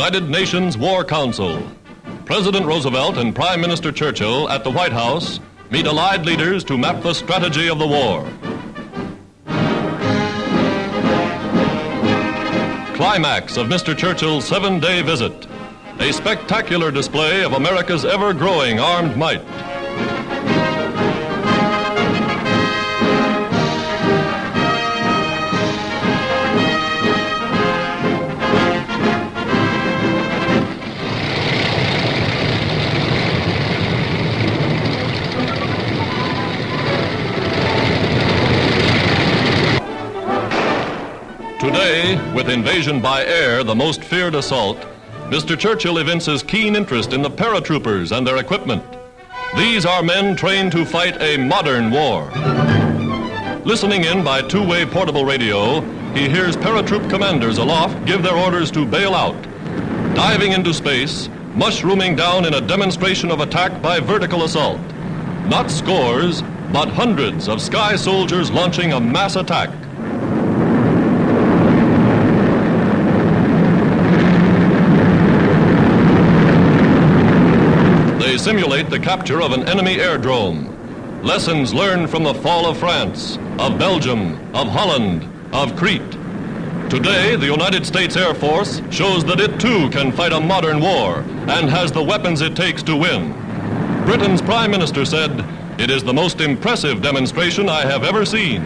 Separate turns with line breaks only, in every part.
United Nations War Council. President Roosevelt and Prime Minister Churchill at the White House meet allied leaders to map the strategy of the war. Climax of Mr. Churchill's 7-day visit. A spectacular display of America's ever-growing armed might. Today, with invasion by air the most feared assault, Mr. Churchill evinces keen interest in the paratroopers and their equipment. These are men trained to fight a modern war. Listening in by two-way portable radio, he hears paratroop commanders aloft give their orders to bail out. Diving into space, mushrooming down in a demonstration of attack by vertical assault. Not scores, but hundreds of sky soldiers launching a mass attack. They simulate the capture of an enemy airdrome. Lessons learned from the fall of France, of Belgium, of Holland, of Crete. Today, the United States Air Force shows that it too can fight a modern war and has the weapons it takes to win. Britain's Prime Minister said, "It is the most impressive demonstration I have ever seen."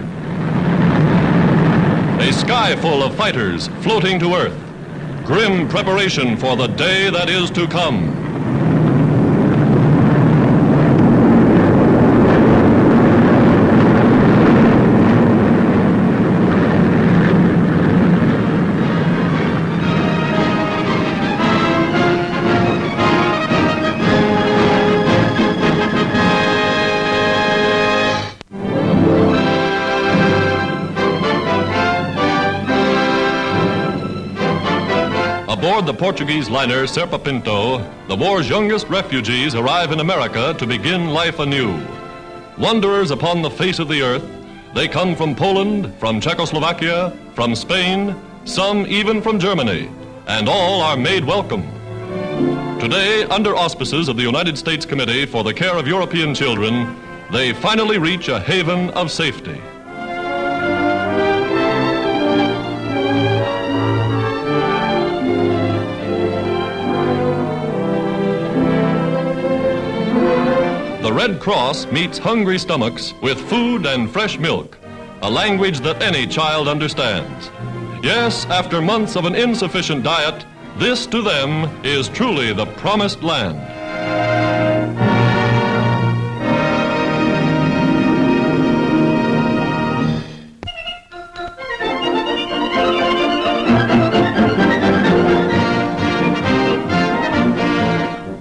A sky full of fighters floating to Earth. Grim preparation for the day that is to come. Aboard the Portuguese liner Serpa Pinto, the war's youngest refugees arrive in America to begin life anew. Wanderers upon the face of the earth, they come from Poland, from Czechoslovakia, from Spain, some even from Germany, and all are made welcome. Today, under auspices of the United States Committee for the Care of European Children, they finally reach a haven of safety. The Red Cross meets hungry stomachs with food and fresh milk, a language that any child understands. Yes, after months of an insufficient diet, this to them is truly the promised land.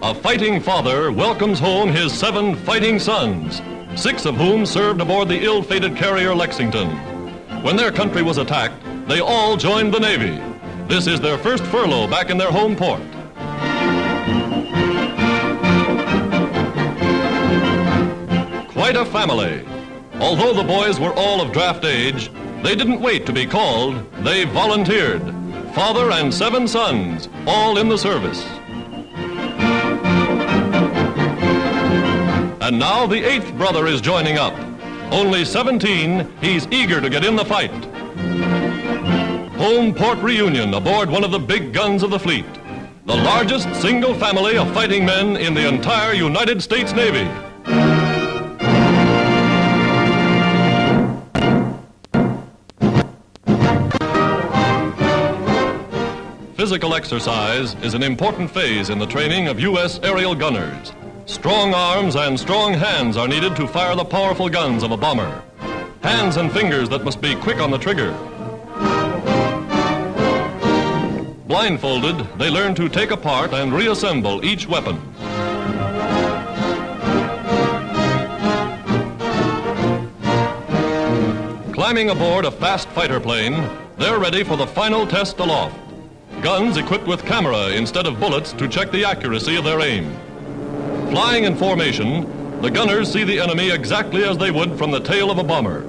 A fighting father welcomes home his 7 fighting sons, 6 of whom served aboard the ill-fated carrier Lexington. When their country was attacked, they all joined the Navy. This is their first furlough back in their home port. Quite a family. Although the boys were all of draft age, they didn't wait to be called, they volunteered. Father and 7 sons, all in the service. And now the 8th brother is joining up. Only 17, he's eager to get in the fight. Home port reunion aboard one of the big guns of the fleet. The largest single family of fighting men in the entire United States Navy. Physical exercise is an important phase in the training of U.S. aerial gunners. Strong arms and strong hands are needed to fire the powerful guns of a bomber. Hands and fingers that must be quick on the trigger. Blindfolded, they learn to take apart and reassemble each weapon. Climbing aboard a fast fighter plane, they're ready for the final test aloft. Guns equipped with camera instead of bullets to check the accuracy of their aim. Flying in formation, the gunners see the enemy exactly as they would from the tail of a bomber.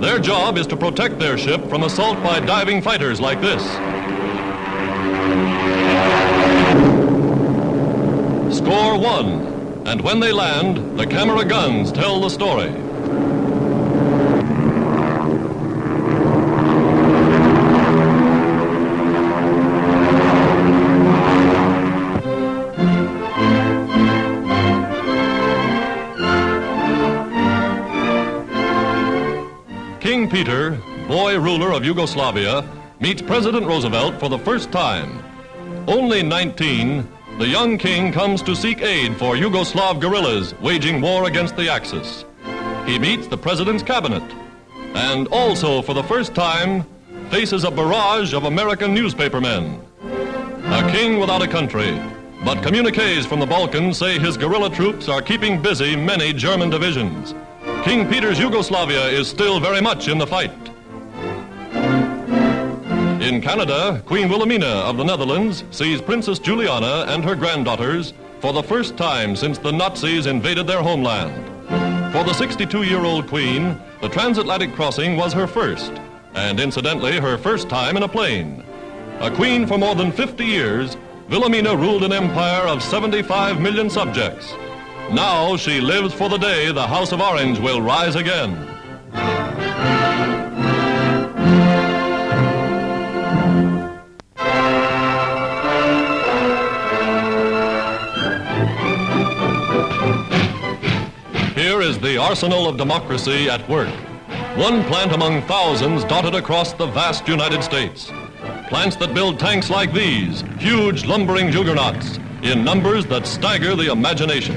Their job is to protect their ship from assault by diving fighters like this. Score one, and when they land, the camera guns tell the story. King Peter, boy ruler of Yugoslavia, meets President Roosevelt for the first time. Only 19, the young king comes to seek aid for Yugoslav guerrillas waging war against the Axis. He meets the president's cabinet and also for the first time faces a barrage of American newspapermen. A king without a country, but communiques from the Balkans say his guerrilla troops are keeping busy many German divisions. King Peter's Yugoslavia is still very much in the fight. In Canada, Queen Wilhelmina of the Netherlands sees Princess Juliana and her granddaughters for the first time since the Nazis invaded their homeland. For the 62-year-old Queen, the transatlantic crossing was her first, and incidentally, her first time in a plane. A queen for more than 50 years, Wilhelmina ruled an empire of 75 million subjects. Now she lives for the day the House of Orange will rise again. Here is the arsenal of democracy at work. One plant among thousands dotted across the vast United States. Plants that build tanks like these, huge lumbering juggernauts, in numbers that stagger the imagination.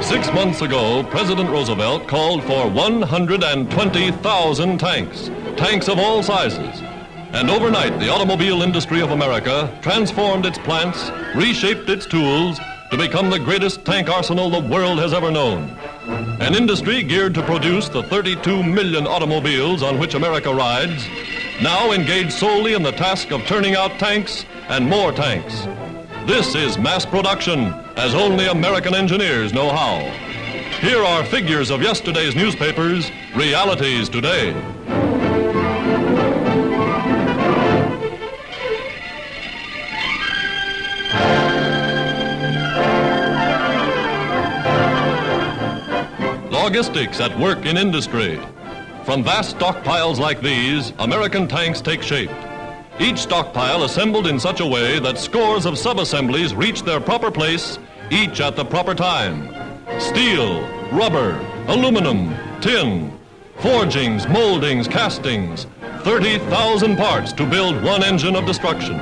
6 months ago, President Roosevelt called for 120,000 tanks, tanks of all sizes. And overnight, the automobile industry of America transformed its plants, reshaped its tools, to become the greatest tank arsenal the world has ever known. An industry geared to produce the 32 million automobiles on which America rides, now engaged solely in the task of turning out tanks and more tanks. This is mass production, as only American engineers know how. Here are figures of yesterday's newspapers, realities today. Logistics at work in industry. From vast stockpiles like these, American tanks take shape. Each stockpile assembled in such a way that scores of sub-assemblies reach their proper place, each at the proper time. Steel, rubber, aluminum, tin, forgings, moldings, castings, 30,000 parts to build one engine of destruction.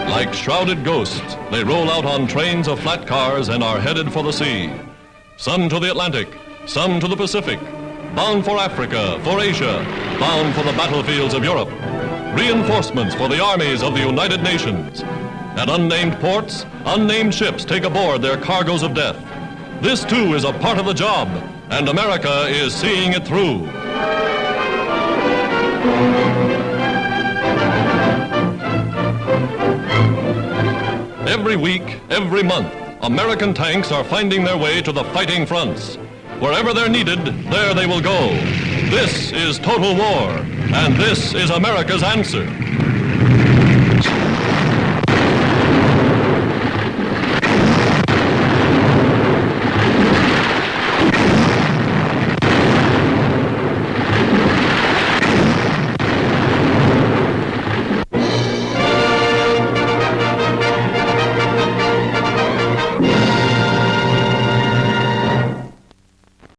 Like shrouded ghosts, they roll out on trains of flat cars and are headed for the sea. Some to the Atlantic, some to the Pacific, bound for Africa, for Asia, bound for the battlefields of Europe. Reinforcements for the armies of the United Nations. At unnamed ports, unnamed ships take aboard their cargoes of death. This too is a part of the job, and America is seeing it through. Every week, every month, American tanks are finding their way to the fighting fronts. Wherever they're needed, there they will go. This is total war, and this is America's answer.